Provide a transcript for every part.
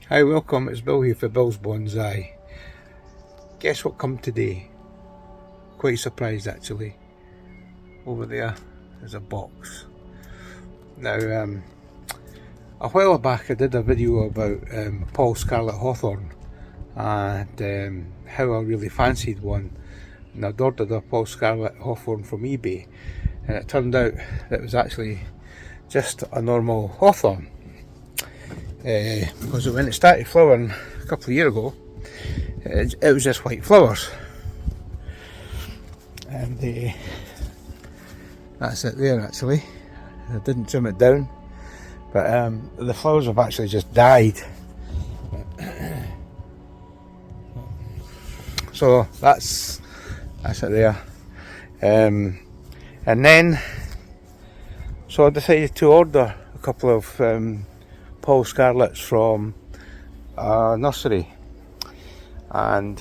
Hi, welcome, it's Bill here for Bill's Bonsai. Guess what come today? Quite surprised actually. Over there is a box. Now, a while back I did a video about Paul Scarlet Hawthorn and how I really fancied one. And I'd ordered a Paul Scarlet Hawthorn from eBay, and it turned out that it was actually just a normal hawthorn. Because when it started flowering a couple of years ago, it was just white flowers, and that's it there actually. I didn't trim it down, but the flowers have actually just died. So that's it there. And then so I decided to order a couple of Paul Scarlets from a nursery, and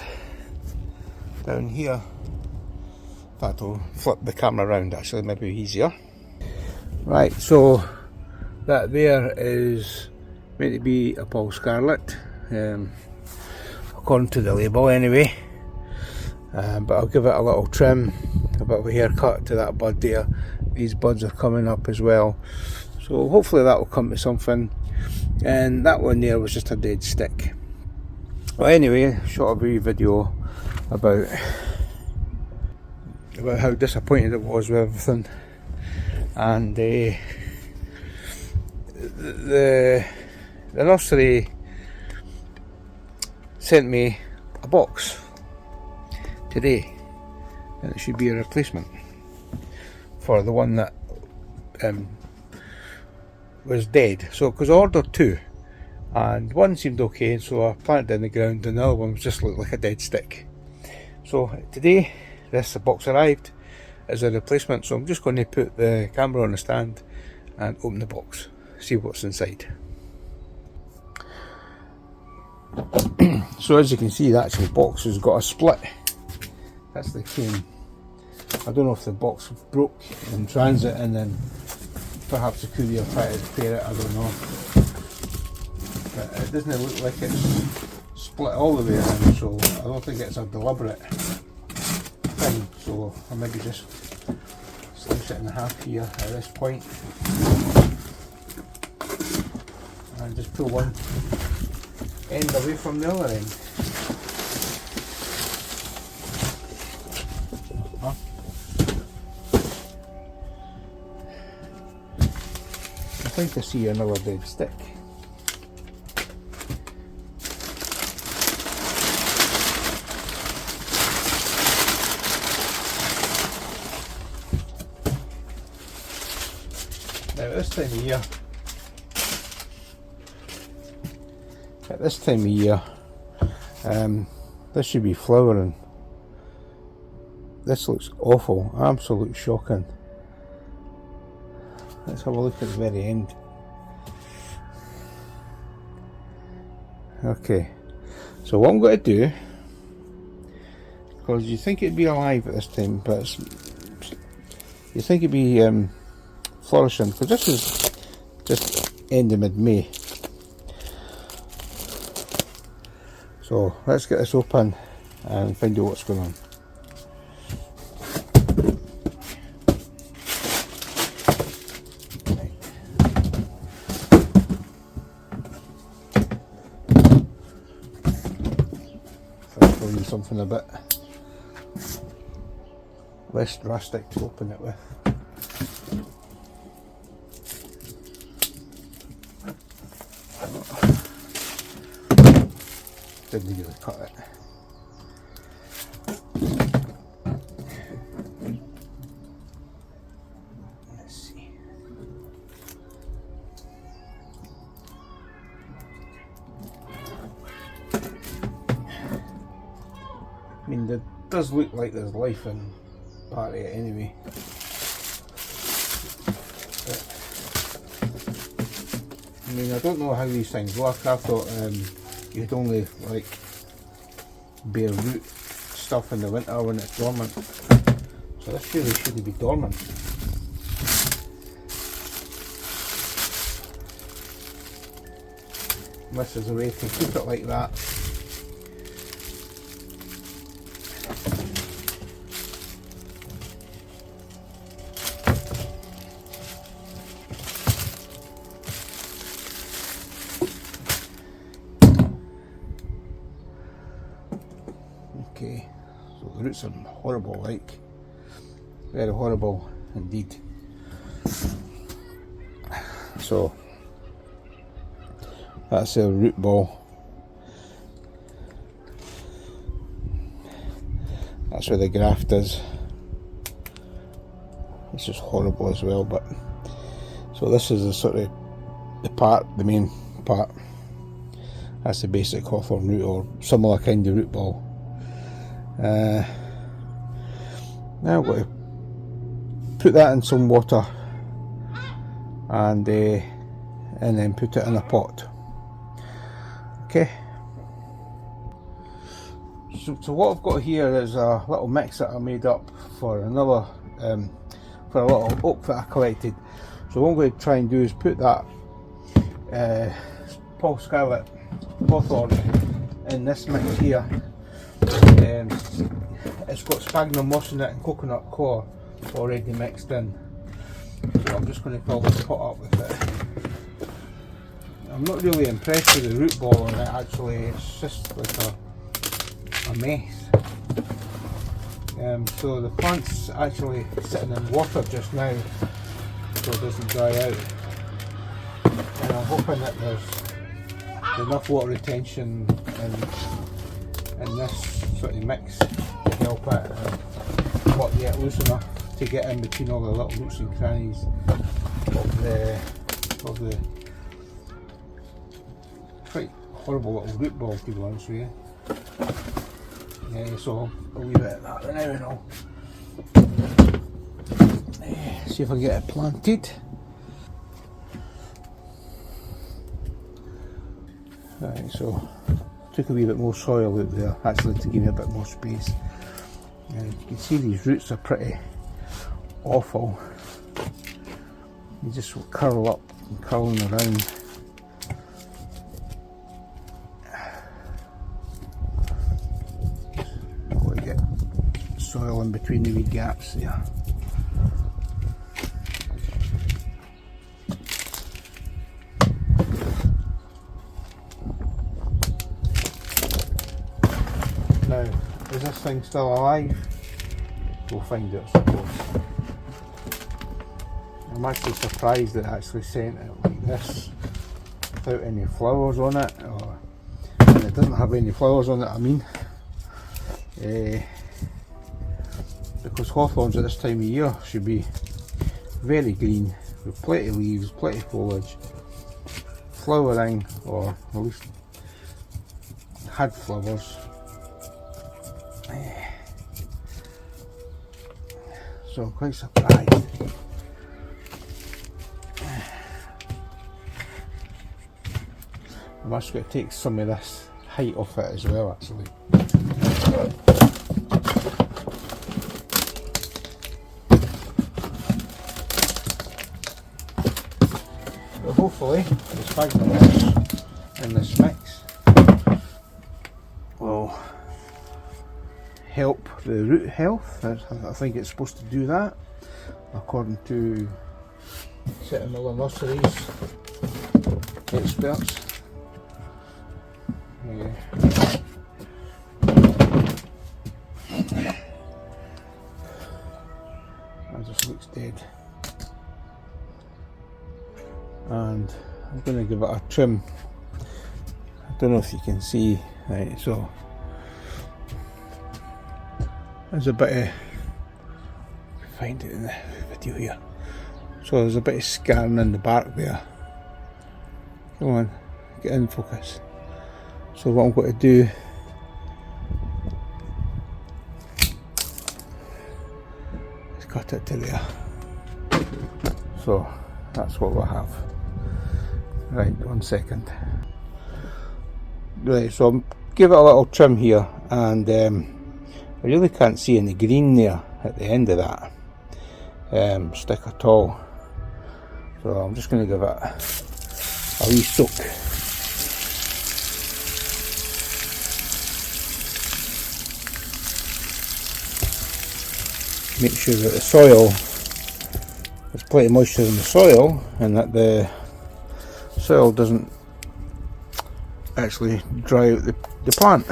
down here, in fact I'll flip the camera around actually, maybe easier. Right, so that there is meant to be a Paul Scarlet, according to the label anyway, but I'll give it a little trim, a bit of a haircut to that bud there. These buds are coming up as well, so hopefully that will come to something. And that one there was just a dead stick. Well, anyway, shot a wee video about how disappointed it was with everything, and the nursery sent me a box today, and it should be a replacement for the one that was dead. So because I ordered two, and one seemed okay, so I planted it in the ground, and the other one just looked like a dead stick. So today this box arrived as a replacement, so I'm just going to put the camera on the stand and open the box, see what's inside. So as you can see, the actual box has got a split. That's the cane. I don't know if the box broke in transit and then perhaps the courier tried to repair it, I don't know. But it doesn't look like it's split all the way around, so I don't think it's a deliberate thing. So I'll maybe just slice it in half here at this point, and just pull one end away from the other end. I think I see another dead stick. Now at this time of year, this should be flowering. This looks awful, absolute shocking. Let's have a look at the very end. Okay, so what I'm going to do, because you think it'd be alive at this time, but you think it'd be flourishing, because this is just end of mid-May. So let's get this open and find out what's going on. Something a bit less drastic to open it with. Didn't really cut it. Let's see. I mean, it does look like there's life in part of it anyway. But, I mean, I don't know how these things work. I thought you'd only like bare root stuff in the winter when it's dormant. So this really shouldn't be dormant. this is a way to keep it like that. Okay, so the roots are horrible, like very horrible indeed. So that's a root ball. That's where the graft is. This is horrible as well, but so this is the sort of the main part. That's the basic hawthorn root or similar kind of root ball. Now I've got to put that in some water and then put it in a pot. Okay. So what I've got here is a little mix that I made up for another for a little oak that I collected. So what I'm going to try and do is put that Scarlet Hawthorn in this mix here. It's got sphagnum moss in it and coconut core already mixed in. So I'm just going to fill this pot up with it. I'm not really impressed with the root ball on it actually, it's just like a mess. So the plant's actually sitting in water just now so it doesn't dry out. And I'm hoping that there's enough water retention in this sort of mix to help it not get loose enough to get in between all the little nooks and crannies of the quite horrible little root ball, to be honest with you. Yeah, so I'll leave it at that for now and all. See if I can get it planted. Right, so took a wee bit more soil out there actually to give me a bit more space. And you can see these roots are pretty awful. You just curl up and curling around. Got to get soil in between the wee gaps there. Now, is this thing still alive? We'll find out, I suppose. I'm actually surprised that it actually sent it like this without any flowers on it, and it doesn't have any flowers on it, I mean. Because hawthorns at this time of year should be very green, with plenty of leaves, plenty of foliage, flowering, or at least had flowers. So I'm quite surprised. I'm actually going to take some of this height off it as well actually. But hopefully the sphagnum moss in this mix will help the root health. I think it's supposed to do that according to certain other nurseries experts. That just looks dead. And I'm going to give it a trim. I don't know if you can see, right, so there's a bit of, find it in the video here, so there's a bit of scarring in the bark there. Come on, get in focus. So what I'm going to do is cut it to there. So that's what we'll have. Right, 1 second. Right, so I'll give it a little trim here, and I really can't see any green there at the end of that stick at all. So I'm just going to give it a wee soak make sure that the soil, there's plenty of moisture in the soil, and that the soil doesn't actually dry out the plant.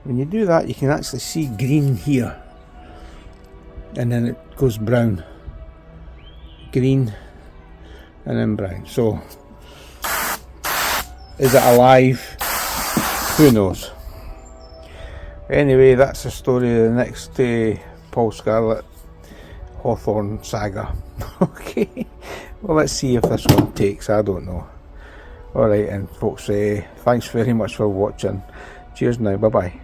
When you do that, you can actually see green here, and then it goes brown, green, and then brown. So is it alive? Who knows? Anyway, that's the story of the next Scarlet Hawthorn Saga. Okay, well, let's see if this one takes. I don't know. Alright, and folks, thanks very much for watching. Cheers now, bye bye.